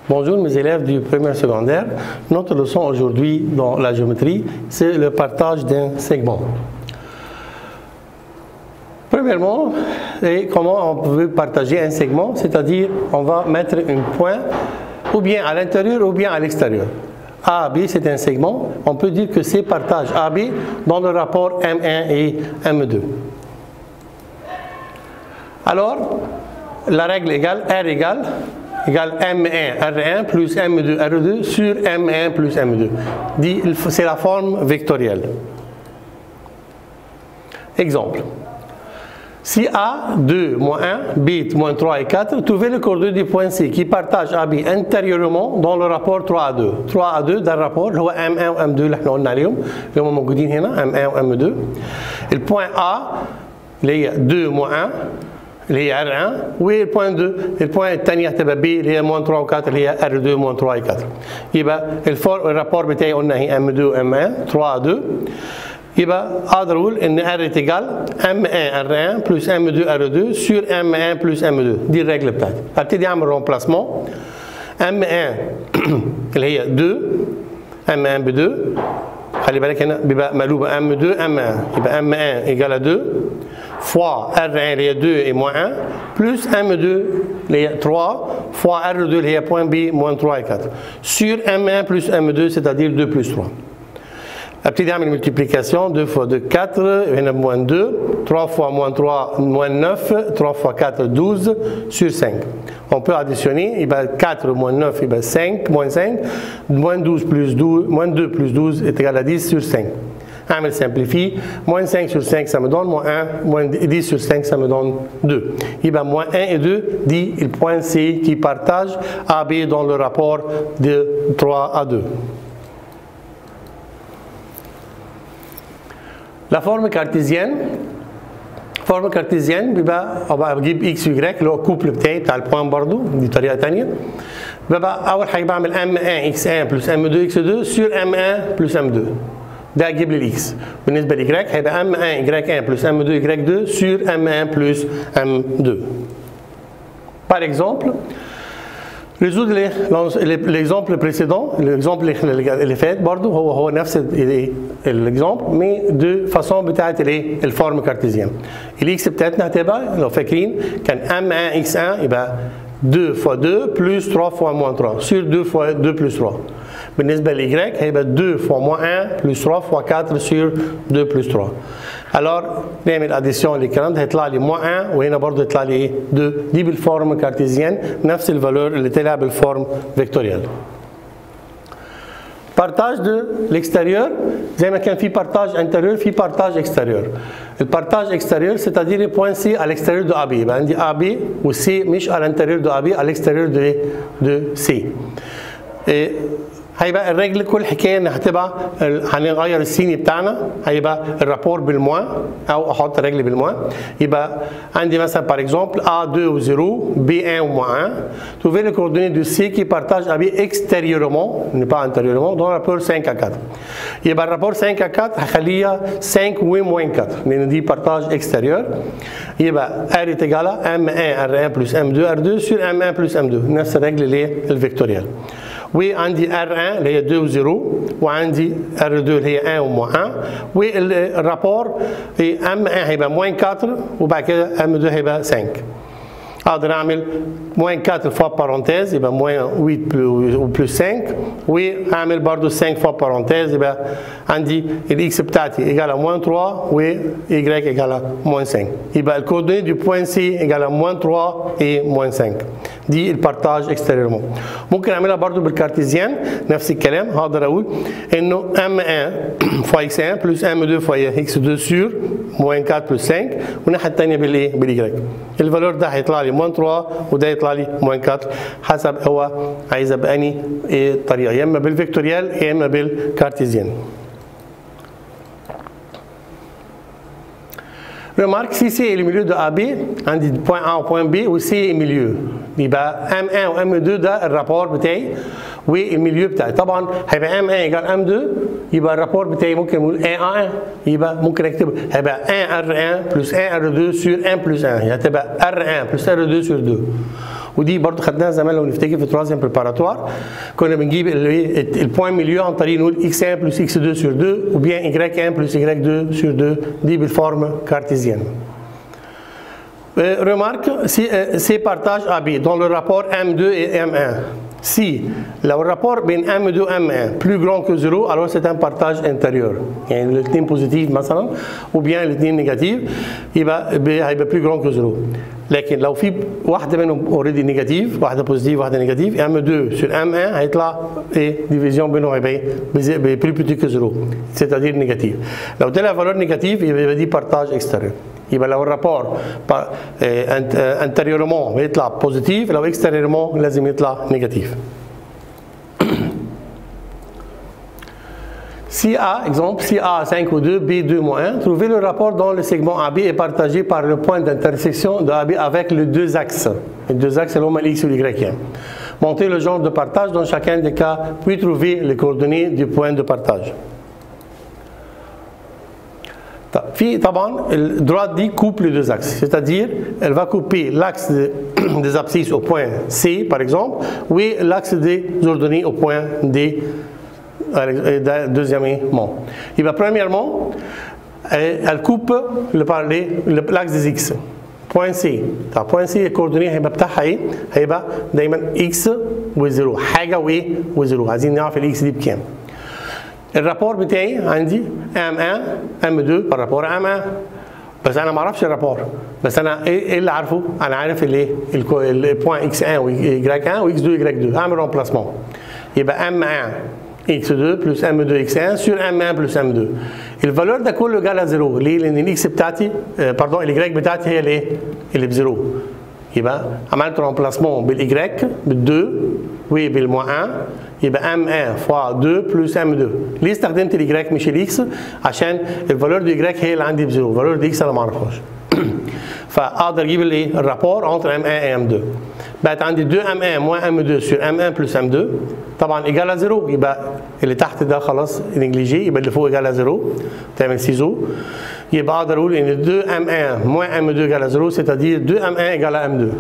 Bonjour mes élèves du primaire secondaire. Notre leçon aujourd'hui dans la géométrie, c'est le partage d'un segment. Premièrement, comment on peut partager un segment, c'est-à-dire on va mettre un point ou bien à l'intérieur ou bien à l'extérieur. AB c'est un segment, on peut dire que c'est partage AB dans le rapport M1 et M2. Alors, la règle égale R égale M1 R1 plus M2 R2 sur M1 plus M2. C'est la forme vectorielle. Exemple. Si A, 2, moins 1, B, moins 3 et 4, trouvez le coordonnée du point C qui partage AB intérieurement dans le rapport 3 à 2. 3 à 2 ده الرابور اللي هو M1 و M2 اللي احنا قلنا عليهم اللي هم موجودين هنا M1 و M2. البوان A اللي هي 2 moins 1 اللي هي R1 والبوان 2 البوان الثانية هتبقى B اللي هي moins 3 و 4 اللي هي R2 moins 3 et 4. يبقى الرابور بتاعي قلنا هي M2 و M1 3 à 2. يبقى اقدر اقول ان R est égal M1 R1 plus M2 R2 sur M1 plus M2 دي الرجل بتاعتي. هبتدي اعمل رومبلاسمون M1 اللي هي 2 M1 ب 2 خلي بالك هنا بيبقى مقلوبه M2 M1 يبقى M1 égale à 2 fois R1 اللي هي 2 et moins 1 plus M2 اللي هي 3 fois R2 اللي هي point B moins 3 et 4 sur M1 plus M2 c'est-à-dire 2 plus 3. ابتدي اعمل multiplication 2 fois 2 4 هنا moins 2 3 fois moins 3 moins 9 3 fois 4 12 sur 5. On peut additionner يبقى 4 moins 9 يبقى 5 moins 5 moins 12 plus 12 moins 2 plus 12 est égal à 10 sur 5. اعمل simplifie moins 5 sur 5 ça me donne moins 1 moins 10 sur 5 ça me donne 2. يبقى moins 1 et 2 dit le point C qui partage AB dans le rapport de 3 à 2. La forme cartésienne بيبقى بجيب اكس ويجريك اللي هو الكوبل بتاعي بتاع البوان برضو دي طريقه ثانيه. ببقى اول حاجه بعمل M1 X1 plus M2 X2 sur M1 plus M2 ده هيجيب لي الاكس. بالنسبه للإجراك هيبقى M1 Y1 plus M2 Y2 sur M1 plus M2. Par exemple, résoudre l'exemple précédent, l'exemple اللي فات برضه هو نفس الاكزامبل مي دو فاسون بتاعت الفورم كارتيزيان. الاكس بتاعتنا هتبقى لو فاكرين كان M1 X1 يبقى 2 fois 2 plus 3 fois moins 3 sur 2 fois 2 plus 3. بالنسبه للإجراك هيبقى 2 fois moins 1 plus 3 fois 4 sur 2 plus 3. alors نعمل اديسيون للكلام ده هيطلع لي moins 1 وهنا برضه يطلع لي ايه 2 دي بالفورم كارتيزيان نفس الفالور اللي طلع بالفورم فيكتوريال. partage de l'extérieur زي ما كان في partage intérieur في partage extérieur. البارتاج extérieur c'est-à-dire le point C à l'extérieur de AB يبقى عندي AB و C مش à l'intérieur de AB à l'extérieur de C. هيبقى الرجل كل حكايه ان هتبقى هنغير السيني بتاعنا هيبقى الرابور بالموان او احط رجلي بالموان. يبقى عندي مثلا par exemple A2 ou 0 B1 ou moins 1 trouver les coordonnées de C qui partage AB extérieurement n'est pas intérieurement dans le rapport 5 à 4. يبقى الرابور 5 à 4 هخليها 5 و moins 4 لان دي partage extérieur. يبقى R est égal à M1 R1 plus M2 R2 sur M1 plus M2 نفس الرجل اللي هي الفيكتوريال. وعندي R1 اللي هي 2 و 0 وعندي R2 اللي هي 1 و moins 1 والرابور M1 هيبقى moins 4 وبعد كده M2 هيبقى 5. اقدر اعمل moins 4 fois parenthèse يبقى moins 8 و plus 5 واعمل برضو 5 fois parenthèse يبقى عندي الاكس بتاعتي égale à moins 3 و y égale à moins 5. يبقى الكوردونيه du point C égale à moins 3 et moins 5. دي البارتاج اكستيريورمون. ممكن اعملها برضو بالكارتيزيان نفس الكلام هقدر اقول انه M1 fois X1 plus M2 fois X2 sur moins 4 plus 5 والناحيه الثانيه بالايه بالإجراك. الفالور ده هيطلع لي moins 3 وده يطلع لي moins 4 حسب هو عايزها بأني طريقه يا اما بالفيكتوريال يا اما بالكارتيزيان. Remarque, si C est le milieu de AB, عندي point A و point B و C est milieu. يبقى M1 و M2 ده الرابور بتاعي والميليو بتاعي. طبعا هيبقى M1 égale M2 يبقى الرابور بتاعي ممكن نقول 1 à 1 يبقى ممكن اكتب هيبقى 1 R1 plus 1 R2 sur 1 plus 1 هتبقى R1 plus R2 sur 2. ودي برضه خدناها زمان لو نفتكر في التروازيام بريباراتوار، كنا بنجيب البوان ميليو عن طريق نقول x1 بلس x2 sur 2 ou bien y1 plus y2 sur 2 دي بالفورم كارتيزيان. Remarque, si partage AB dans le rapport M2 et M1. Si le rapport بين M2 et M1 plus grand que 0, alors c'est un partage intérieur. يعني الاثنين بوزيتيف مثلا ou bien الاثنين نيجاتيف هيبقى plus grand que 0. لكن لو في واحدة منهم اوريدي نيجاتيف، واحدة بوزيتيف واحدة نيجاتيف، M2 sur M1 هيطلع ديفيزيون بينهم هيبقى plus petit que 0 c'est-à-dire نيجاتيف. لو طلع فالور نيجاتيف يبقى دي بارتاج اكستيريور. يبقى لو الرابور انتريورمون بيطلع بوزيتيف، لو اكستيريورمون لازم يطلع نيجاتيف. Si A, exemple, si A 5 ou 2, B 2 moins 1, trouvez le rapport dont le segment AB est partagé par le point d'intersection de AB avec les deux axes. Les deux axes, c'est l'homme X ou Y. Montez le genre de partage dans chacun des cas, puis trouvez les coordonnées du point de partage. في طبعا الدروite دي coupe les deux axes, c'est-à-dire elle va couper l'axe des abscisses au point C par exemple, ou l'axe des ordonnées au point D deuxièmement. Il va premièrement elle coupe l'axe des X. point C. طب point C الكوردونيه هيبقى بتاعها ايه؟ هيبقى دايما X و0 حاجه وايه؟ و0. عايزين نعرف الاكس دي بكام. الرابور بتاعي عندي M1 M2 بالرابور M1، بس انا ما اعرفش الرابور، بس انا ايه اللي عارفه؟ انا عارف الايه؟ البوان X1 و Y1 و X2 Y2. اعمل رومبلاسمون يبقى M1 X2 plus M2 X1 sur M1 plus M2. الفالور ده كله جالها 0. ليه؟ لان الاكس بتاعتي باردون الY بتاعتي هي الايه؟ اللي ب0. يبقى عملت رومبلاسمون بالY بال2 وبالموان 1، يبقى M1 fois 2 plus M2. ليه استخدمت الY مش الإكس؟ عشان الفالور دي Y هي اللي عندي ب0، الفالور دي إكس أنا ما أعرفهاش. فأقدر أجيب الإيه؟ الرابور entre M1 et M2. بقت عندي 2M1 moins M2 sur M1 plus M2 طبعا إيجال 0، يبقى اللي تحت ده خلاص نجليجي، يبقى اللي فوق إيجال 0 تعمل سيزو. يبقى أقدر أقول إن 2M1 moins M2 إيجال 0 c'est-à-dire 2M1 إيجال M2.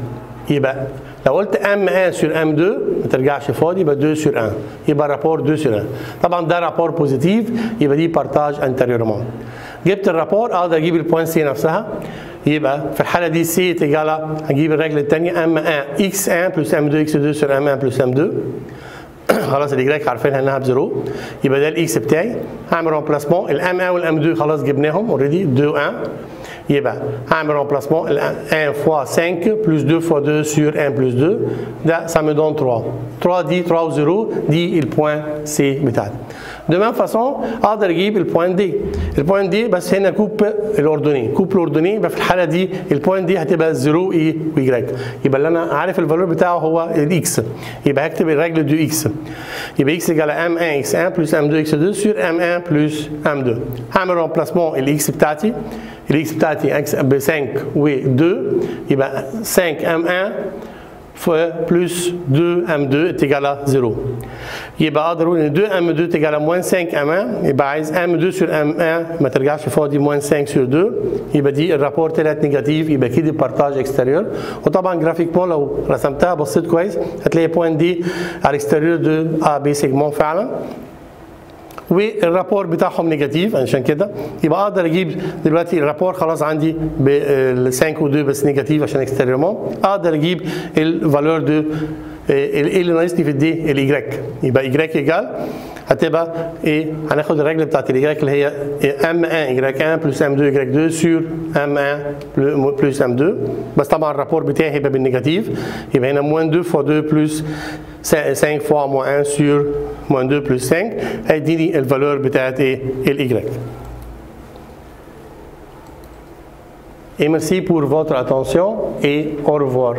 يبقى لو قلت M1 sur M2 ما ترجعش فاضي، يبقى 2 sur 1، يبقى رابور 2 sur 1. طبعا ده رابور بوزيتيف، يبقى دي بارتاج انتيريورمون. جبت الرابور اقدر اجيب البوان سي نفسها، يبقى في الحاله دي سي تيجالا هجيب الرجل الثانيه M1 X1 plus M2 X2 sur M1 plus M2. خلاص الإجراك عارفينها انها ب0، يبقى ده الاكس بتاعي. هعمل رومبلاسمون الام 1 والام 2 خلاص جبناهم اوريدي 2 1، يبقى هعمل رومبلاسمون 1 fois 5 plus 2 fois 2 sur 1 plus 2 ده ça me donne 3. 3 دي 3 و 0 دي البوان سي بتاعتي. De même façon اقدر اجيب البوان دي. البوان دي بس هنا كوب الاردني، كوب الاردني، يبقى في الحاله دي البوان دي هتبقى 0 اي وي، يبقى اللي انا عارف الفالور بتاعه هو الاكس، يبقى هكتب الرجل دو اكس، يبقى اكس ايجال M1 X1 plus M2 X2 sur M1 plus M2. هعمل رومبلاسمون الاكس بتاعتي، الاكس بتاعتي ب 5 و 2، يبقى 5 M1 plus 2 M2 est égal à 0. يبقى اقدر اقول ان 2 M2 est égal à moins 5 M1، يبقى عايز M2 sur M1 ما ترجعش فاضي moins 5 sur 2، يبقى دي الرابور طلعت نيجاتيف، يبقى كده بارتاج اكستيريور. وطبعا جرافيكمون لو رسمتها بصيت كويس هتلاقي بوان دي على الاكستيريور دو A B سيجمون فعلا، والرابور بتاعهم نيجاتيف. عشان كده يبقى اقدر اجيب دلوقتي الرابور خلاص عندي ب 5 و2 بس نيجاتيف عشان اكستيريورمون. اقدر اجيب الفالور دو ايه اللي ناقصني في الدي الإيجراك، يبقى إيجراك ايجال هتبقى ايه؟ هناخد الرجل بتاعت الإيجراك اللي هي M1 إيجراك 1 plus M2 إيجراك 2 sur M1 plus M2، بس طبعا الرابور بتاعي هيبقى بالنيجاتيف، يبقى هنا moins 2 fois 2 plus 5 fois moins 1 sur moins 2 plus 5 هيديني الفالور بتاعت ايه؟ الإيجراك. Et merci pour votre attention et au revoir.